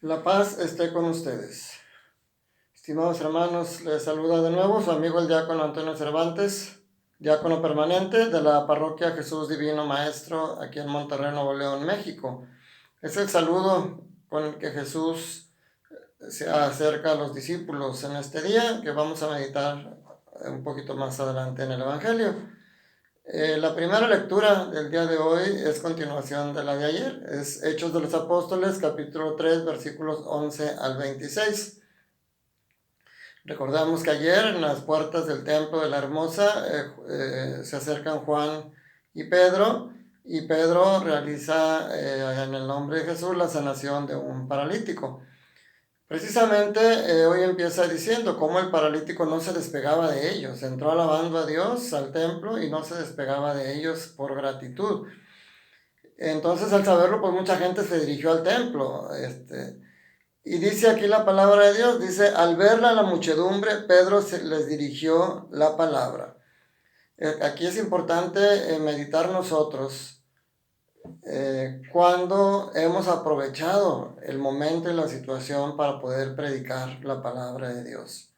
La paz esté con ustedes. Estimados hermanos, les saluda de nuevo su amigo el diácono Antonio Cervantes, diácono permanente de la parroquia Jesús Divino Maestro aquí en Monterrey, Nuevo León, México. Es el saludo con el que Jesús se acerca a los discípulos en este día, que vamos a meditar un poquito más adelante en el Evangelio. La primera lectura del día de hoy es continuación de la de ayer, es Hechos de los Apóstoles, capítulo 3, versículos 11 al 26. Recordamos que ayer en las puertas del templo de la Hermosa se acercan Juan y Pedro realiza en el nombre de Jesús la sanación de un paralítico. Precisamente hoy empieza diciendo cómo el paralítico no se despegaba de ellos, entró alabando a Dios al templo y no se despegaba de ellos por gratitud. Entonces al saberlo, pues mucha gente se dirigió al templo, y dice aquí la palabra de Dios, dice, al verla la muchedumbre, Pedro les dirigió la palabra. Aquí es importante meditar nosotros cuando hemos aprovechado el momento y la situación para poder predicar la palabra de Dios,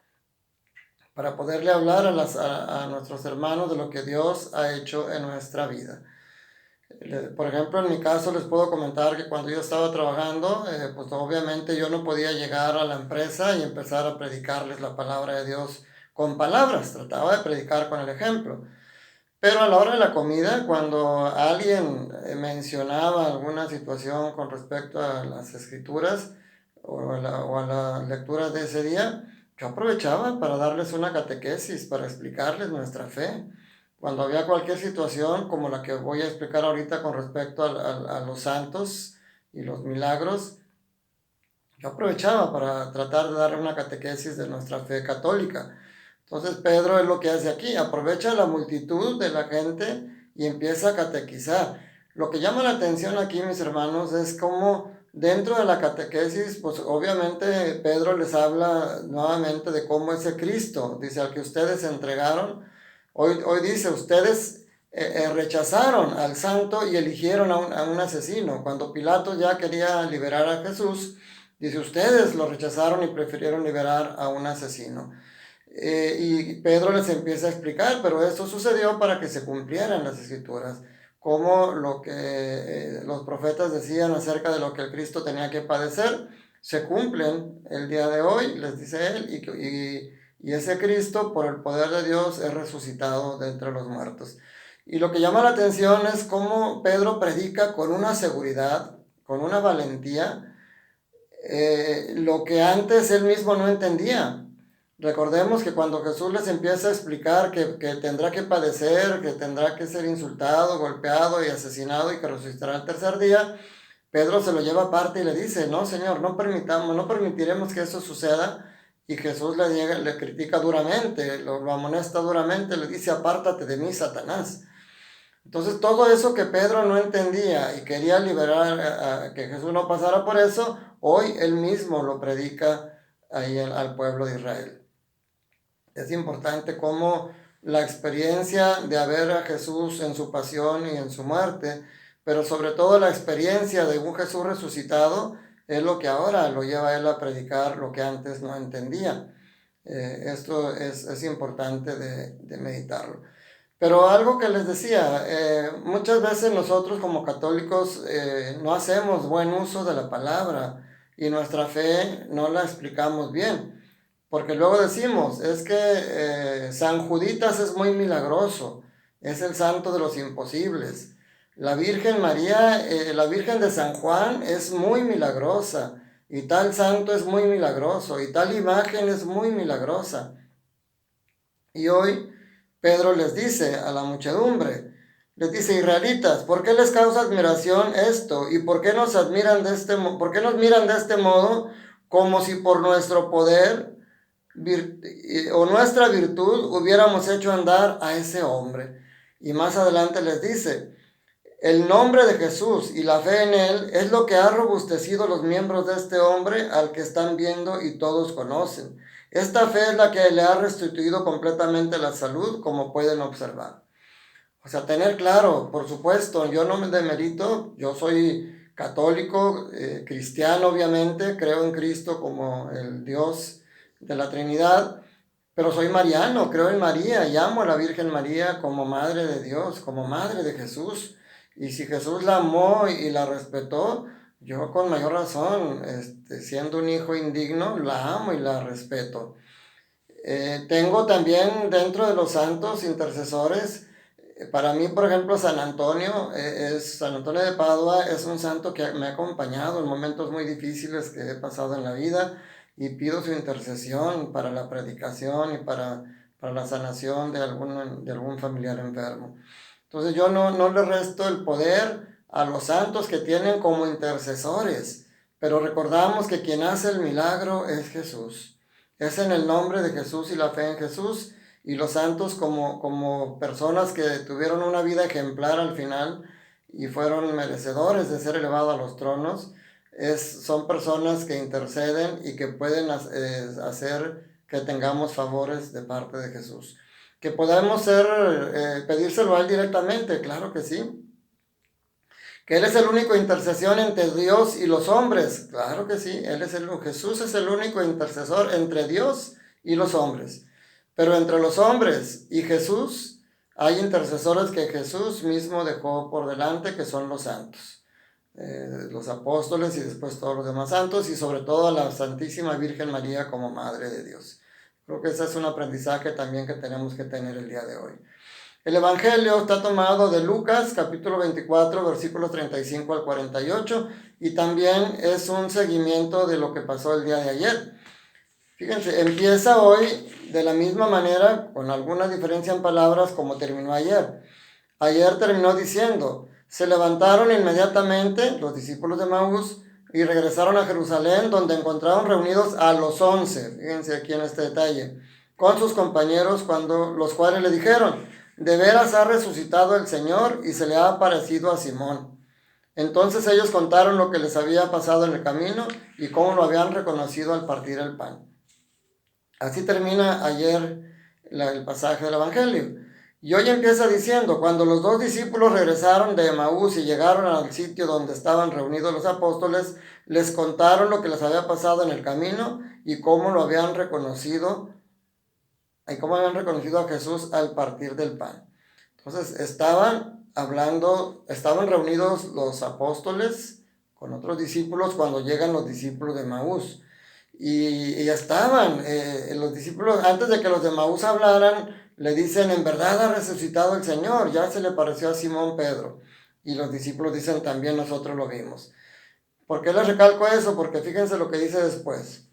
para poderle hablar a nuestros hermanos de lo que Dios ha hecho en nuestra vida. Por ejemplo, en mi caso les puedo comentar que cuando yo estaba trabajando, pues obviamente yo no podía llegar a la empresa y empezar a predicarles la palabra de Dios con palabras, trataba de predicar con el ejemplo. Pero a la hora de la comida, cuando alguien mencionaba alguna situación con respecto a las escrituras o a las lecturas de ese día, yo aprovechaba para darles una catequesis, para explicarles nuestra fe. Cuando había cualquier situación como la que voy a explicar ahorita con respecto a los santos y los milagros, yo aprovechaba para tratar de dar una catequesis de nuestra fe católica. Entonces Pedro es lo que hace aquí, aprovecha la multitud de la gente y empieza a catequizar. Lo que llama la atención aquí, mis hermanos, es cómo dentro de la catequesis, pues obviamente Pedro les habla nuevamente de cómo ese Cristo, dice, al que ustedes entregaron, hoy dice, ustedes rechazaron al santo y eligieron a un asesino. Cuando Pilato ya quería liberar a Jesús, dice, ustedes lo rechazaron y prefirieron liberar a un asesino. Y Pedro les empieza a explicar, pero esto sucedió para que se cumplieran las escrituras, como lo que los profetas decían acerca de lo que el Cristo tenía que padecer, se cumplen el día de hoy, les dice él, y ese Cristo, por el poder de Dios, es resucitado de entre los muertos. Y lo que llama la atención es cómo Pedro predica con una seguridad, con una valentía, lo que antes él mismo no entendía. Recordemos que cuando Jesús les empieza a explicar que tendrá que padecer, que tendrá que ser insultado, golpeado y asesinado y que resucitará el tercer día, Pedro se lo lleva aparte y le dice, no, Señor, no permitiremos que eso suceda. Y Jesús le critica duramente, lo amonesta duramente, le dice, apártate de mí, Satanás. Entonces todo eso que Pedro no entendía y quería liberar a que Jesús no pasara por eso, hoy él mismo lo predica ahí al pueblo de Israel. Es importante cómo la experiencia de ver a Jesús en su pasión y en su muerte, pero sobre todo la experiencia de un Jesús resucitado, es lo que ahora lo lleva a él a predicar lo que antes no entendía. Esto es importante de meditarlo. Pero algo que les decía, muchas veces nosotros como católicos no hacemos buen uso de la palabra y nuestra fe no la explicamos bien. Porque luego decimos, es que San Juditas es muy milagroso, es el santo de los imposibles. La Virgen María, la Virgen de San Juan es muy milagrosa, y tal santo es muy milagroso, y tal imagen es muy milagrosa. Y hoy Pedro les dice a la muchedumbre, les dice, israelitas, ¿por qué les causa admiración esto? ¿Y por qué nos admiran por qué nos miran de este modo como si por nuestro poder o nuestra virtud hubiéramos hecho andar a ese hombre? Y más adelante les dice, el nombre de Jesús y la fe en él es lo que ha robustecido los miembros de este hombre al que están viendo y todos conocen. Esta fe es la que le ha restituido completamente la salud, como pueden observar. O sea, tener claro, por supuesto, yo no me demerito, yo soy católico, cristiano obviamente, creo en Cristo como el Dios de la Trinidad, pero soy mariano, creo en María y amo a la Virgen María como Madre de Dios, como Madre de Jesús. Y si Jesús la amó y la respetó, yo con mayor razón, siendo un hijo indigno, la amo y la respeto. Tengo también dentro de los santos intercesores, para mí, por ejemplo, San Antonio de Padua es un santo que me ha acompañado en momentos muy difíciles que he pasado en la vida y pido su intercesión para la predicación y para la sanación de algún familiar enfermo. Entonces yo no le resto el poder a los santos que tienen como intercesores, pero recordamos que quien hace el milagro es Jesús. Es en el nombre de Jesús y la fe en Jesús, y los santos como personas que tuvieron una vida ejemplar al final y fueron merecedores de ser elevados a los tronos, son personas que interceden y que pueden hacer que tengamos favores de parte de Jesús. Que podamos pedírselo a Él directamente, claro que sí. Que Él es el único intercesión entre Dios y los hombres, claro que sí. Jesús es el único intercesor entre Dios y los hombres. Pero entre los hombres y Jesús hay intercesores que Jesús mismo dejó por delante, que son los santos. Los apóstoles y después todos los demás santos, y sobre todo a la Santísima Virgen María como Madre de Dios. Creo que ese es un aprendizaje también que tenemos que tener el día de hoy. El Evangelio está tomado de Lucas, capítulo 24, versículos 35 al 48, y también es un seguimiento de lo que pasó el día de ayer. Fíjense, empieza hoy de la misma manera, con alguna diferencia en palabras, como terminó ayer. Ayer terminó diciendo: se levantaron inmediatamente los discípulos de Maús y regresaron a Jerusalén, donde encontraron reunidos a los 11, fíjense aquí en este detalle, con sus compañeros, los cuales le dijeron: de veras ha resucitado el Señor y se le ha aparecido a Simón. Entonces ellos contaron lo que les había pasado en el camino y cómo lo habían reconocido al partir el pan. Así termina ayer el pasaje del Evangelio. Y hoy empieza diciendo: cuando los dos discípulos regresaron de Emaús y llegaron al sitio donde estaban reunidos los apóstoles, les contaron lo que les había pasado en el camino y cómo lo habían reconocido, a Jesús al partir del pan. Entonces estaban reunidos los apóstoles con otros discípulos cuando llegan los discípulos de Emaús. Y ya estaban, los discípulos, antes de que los de Emaús hablaran, le dicen: en verdad ha resucitado el Señor, ya se le pareció a Simón Pedro. Y los discípulos dicen: también nosotros lo vimos. ¿Por qué les recalco eso? Porque fíjense lo que dice después.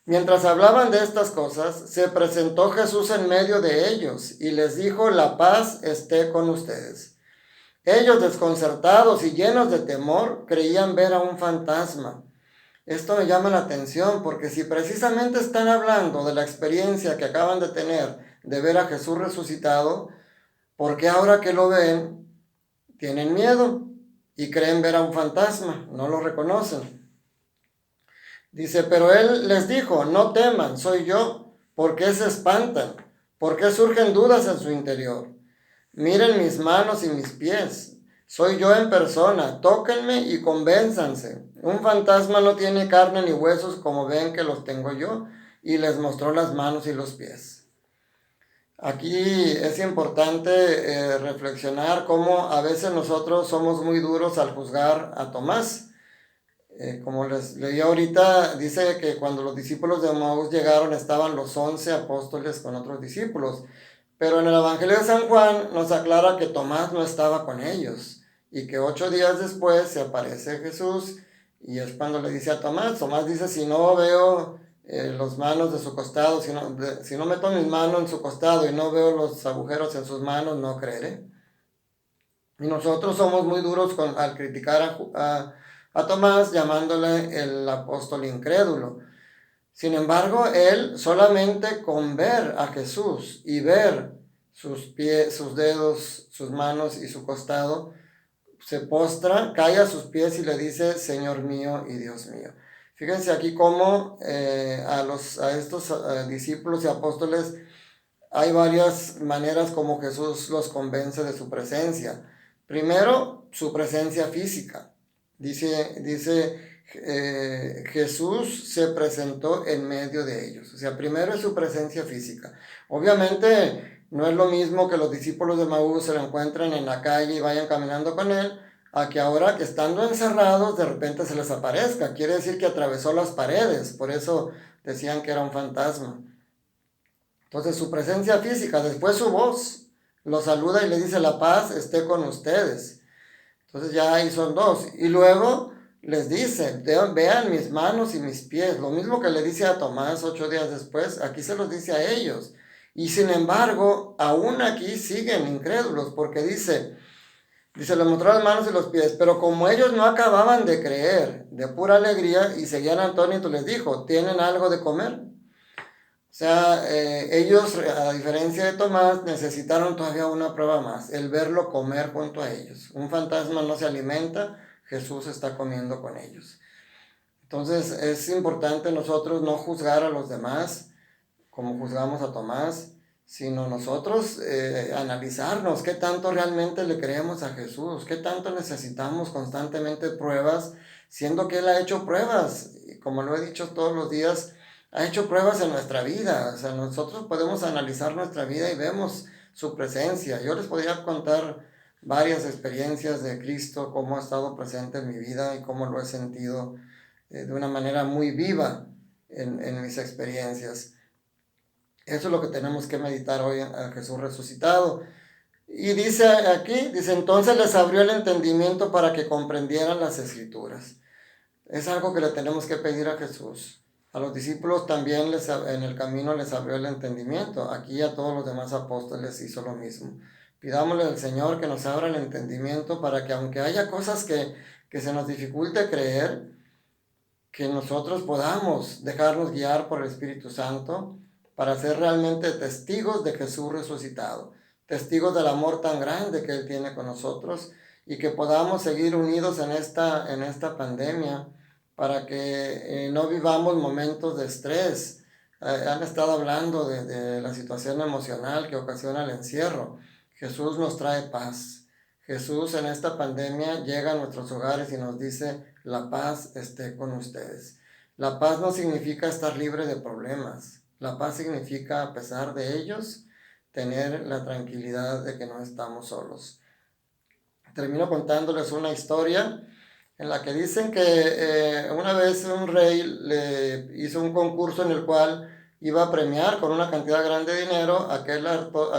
Mientras hablaban de estas cosas, se presentó Jesús en medio de ellos y les dijo: la paz esté con ustedes. Ellos, desconcertados y llenos de temor, creían ver a un fantasma. Esto me llama la atención, porque si precisamente están hablando de la experiencia que acaban de tener de ver a Jesús resucitado, ¿por qué ahora que lo ven tienen miedo y creen ver a un fantasma? No lo reconocen. Dice: pero Él les dijo: no teman, soy yo. ¿Por qué se espantan? ¿Por qué surgen dudas en su interior? Miren mis manos y mis pies. Soy yo en persona. Tóquenme y convénzanse. Un fantasma no tiene carne ni huesos como ven que los tengo yo. Y les mostró las manos y los pies. Aquí es importante reflexionar cómo a veces nosotros somos muy duros al juzgar a Tomás. Como les leí ahorita, dice que cuando los discípulos de Emaús llegaron estaban los 11 apóstoles con otros discípulos. Pero en el Evangelio de San Juan nos aclara que Tomás no estaba con ellos y que 8 días después se aparece Jesús y es cuando le dice a Tomás. Tomás dice: si no veo las manos de su costado, si no meto mis manos en su costado y no veo los agujeros en sus manos, no creeré. Y nosotros somos muy duros al criticar a Tomás, llamándole el apóstol incrédulo. Sin embargo, él solamente con ver a Jesús y ver sus pies, sus dedos, sus manos y su costado, se postra, cae a sus pies y le dice: Señor mío y Dios mío. Fíjense aquí cómo a estos discípulos y apóstoles hay varias maneras como Jesús los convence de su presencia. Primero, su presencia física. Dice, Jesús se presentó en medio de ellos. O sea, primero es su presencia física. Obviamente no es lo mismo que los discípulos de Maús se lo encuentren en la calle y vayan caminando con él, a que ahora que estando encerrados de repente se les aparezca. Quiere decir que atravesó las paredes, por eso decían que era un fantasma. Entonces su presencia física, después su voz, los saluda y le dice: la paz esté con ustedes. Entonces ya ahí son dos. Y luego les dice: vean mis manos y mis pies. Lo mismo que le dice a Tomás 8 días después, aquí se los dice a ellos. Y sin embargo, aún aquí siguen incrédulos, porque dice, les mostró las manos y los pies, pero como ellos no acababan de creer, de pura alegría, y seguían atónitos, les dijo: ¿tienen algo de comer? O sea, ellos, a diferencia de Tomás, necesitaron todavía una prueba más, el verlo comer junto a ellos. Un fantasma no se alimenta, Jesús está comiendo con ellos. Entonces es importante nosotros no juzgar a los demás como juzgamos a Tomás, sino nosotros analizarnos qué tanto realmente le creemos a Jesús, qué tanto necesitamos constantemente pruebas, siendo que Él ha hecho pruebas, y como lo he dicho todos los días, ha hecho pruebas en nuestra vida. O sea, nosotros podemos analizar nuestra vida y vemos su presencia. Yo les podría contar varias experiencias de Cristo, cómo ha estado presente en mi vida y cómo lo he sentido de una manera muy viva en mis experiencias. Eso es lo que tenemos que meditar hoy a Jesús resucitado. Y dice aquí, dice, entonces les abrió el entendimiento para que comprendieran las escrituras. Es algo que le tenemos que pedir a Jesús. A los discípulos también en el camino les abrió el entendimiento. Aquí a todos los demás apóstoles hizo lo mismo. Pidámosle al Señor que nos abra el entendimiento para que aunque haya cosas que se nos dificulte creer, que nosotros podamos dejarnos guiar por el Espíritu Santo para ser realmente testigos de Jesús resucitado, testigos del amor tan grande que Él tiene con nosotros, y que podamos seguir unidos en esta pandemia para que no vivamos momentos de estrés. Han estado hablando de la situación emocional que ocasiona el encierro. Jesús nos trae paz. Jesús en esta pandemia llega a nuestros hogares y nos dice: la paz esté con ustedes. La paz no significa estar libre de problemas. La paz significa, a pesar de ellos, tener la tranquilidad de que no estamos solos. Termino contándoles una historia en la que dicen que una vez un rey le hizo un concurso en el cual iba a premiar con una cantidad grande de dinero a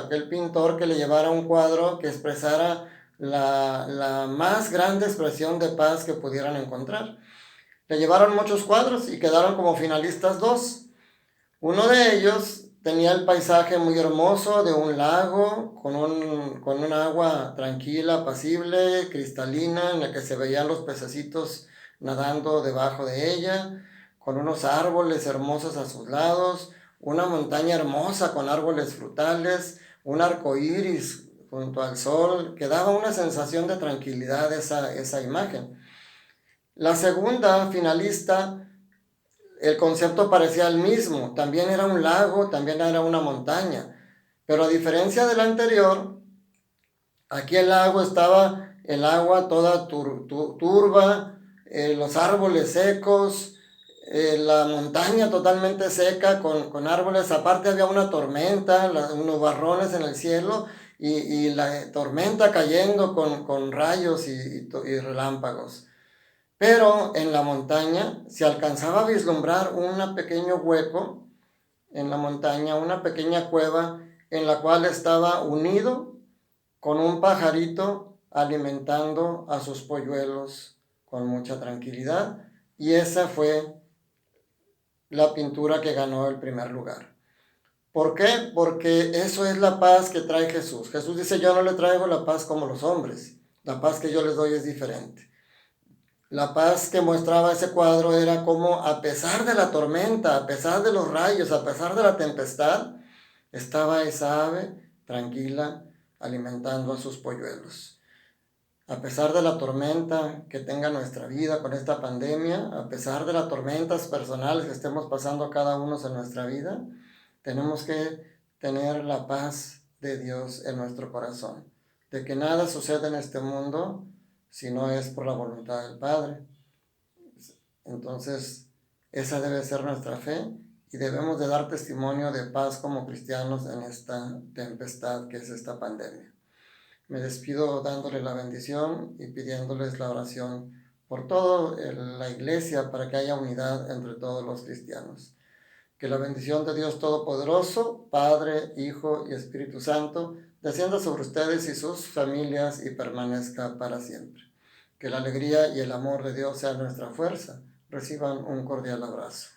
aquel pintor que le llevara un cuadro que expresara la más grande expresión de paz que pudieran encontrar. Le llevaron muchos cuadros y quedaron como finalistas dos. Uno de ellos tenía el paisaje muy hermoso de un lago con un agua tranquila, apacible, cristalina, en la que se veían los pececitos nadando debajo de ella, con unos árboles hermosos a sus lados, una montaña hermosa con árboles frutales, un arco iris junto al sol, que daba una sensación de tranquilidad esa imagen. La segunda finalista, el concepto parecía el mismo, también era un lago, también era una montaña, pero a diferencia del anterior, aquí el agua toda turba, los árboles secos, la montaña totalmente seca con árboles, aparte había una tormenta, unos barrones en el cielo y la tormenta cayendo con rayos y relámpagos. Pero en la montaña se alcanzaba a vislumbrar un pequeño hueco en la montaña, una pequeña cueva en la cual estaba unido con un pajarito alimentando a sus polluelos con mucha tranquilidad. Y esa fue la pintura que ganó el primer lugar. ¿Por qué? Porque eso es la paz que trae Jesús. Jesús dice: yo no le traigo la paz como los hombres. La paz que yo les doy es diferente. La paz que mostraba ese cuadro era como, a pesar de la tormenta, a pesar de los rayos, a pesar de la tempestad, estaba esa ave tranquila alimentando a sus polluelos. A pesar de la tormenta que tenga nuestra vida con esta pandemia, a pesar de las tormentas personales que estemos pasando cada uno en nuestra vida, tenemos que tener la paz de Dios en nuestro corazón. De que nada sucede en este mundo si no es por la voluntad del Padre. Entonces, esa debe ser nuestra fe y debemos de dar testimonio de paz como cristianos en esta tempestad que es esta pandemia. Me despido dándole la bendición y pidiéndoles la oración por toda la iglesia para que haya unidad entre todos los cristianos. Que la bendición de Dios Todopoderoso, Padre, Hijo y Espíritu Santo, descienda sobre ustedes y sus familias y permanezca para siempre. Que la alegría y el amor de Dios sean nuestra fuerza. Reciban un cordial abrazo.